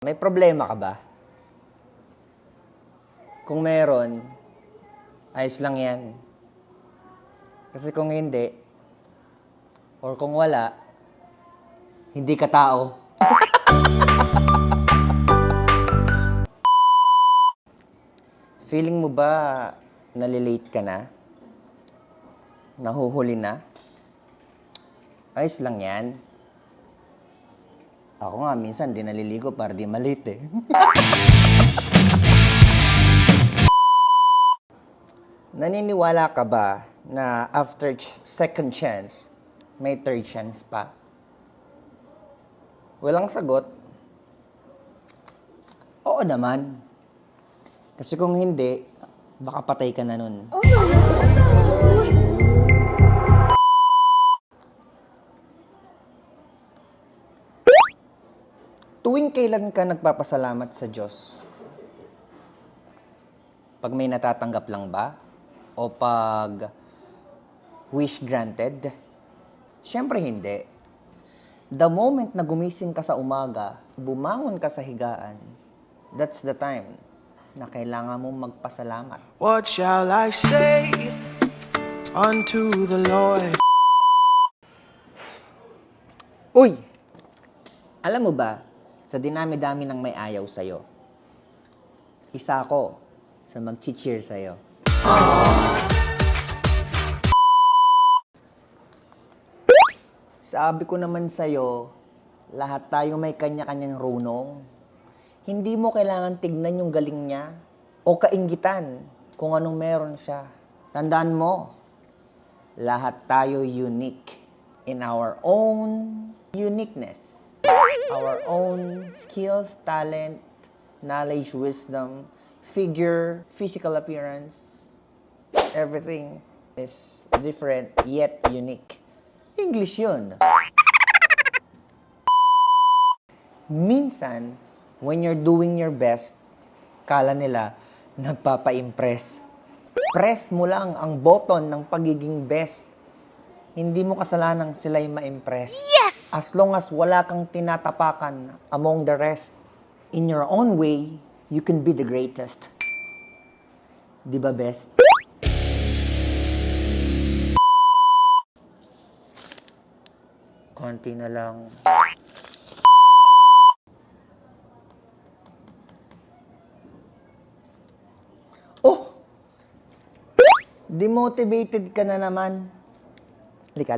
May problema ka ba? Kung meron, ayos lang yan. Kasi kung hindi, or kung wala, hindi ka tao. Feeling mo ba nalilate ka na? Nahuhuli na? Ayos lang yan. Ako nga, minsan di naliligo para di malate eh. Naniniwala ka ba na after second chance, may third chance pa? Walang sagot. Oo naman. Kasi kung hindi, baka patay ka na nun. Tuwing kailan ka nagpapasalamat sa Diyos? Pag may natatanggap lang ba? O pag wish granted? Siyempre hindi. The moment na gumising ka sa umaga, bumangon ka sa higaan, that's the time na kailangan mong magpasalamat. What shall I say unto the Lord? Uy! Alam mo ba, sa dinami-dami ng may ayaw sa'yo, isa ako sa mag-cheer sa'yo. Sabi ko naman sa'yo, lahat tayo may kanya-kanyang runong. Hindi mo kailangan tignan yung galing niya o kainggitan kung anong meron siya. Tandaan mo, lahat tayo unique in our own uniqueness. Our own skills, talent, knowledge, wisdom, figure, physical appearance. Everything is different yet unique. English yun. Minsan, when you're doing your best, kala nila nagpapa-impress. Press mo lang ang button ng pagiging best. Hindi mo kasalanang sila'y ma-impress. Yes! As long as wala kang tinatapakan among the rest, in your own way, you can be the greatest. Di ba, best? Konti na lang. Oh! Demotivated ka na naman. Lika.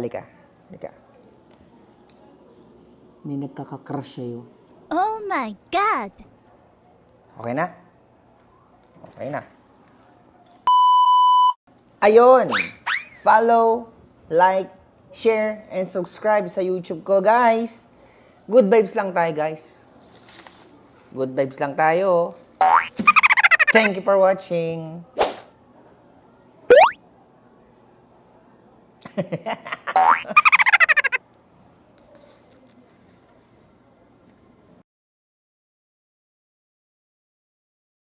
May nagkaka-crush sa'yo. Oh my God! Okay na? Okay na. Ayun! Follow, like, share, and subscribe sa YouTube ko, guys. Good vibes lang tayo, guys. Good vibes lang tayo. Thank you for watching.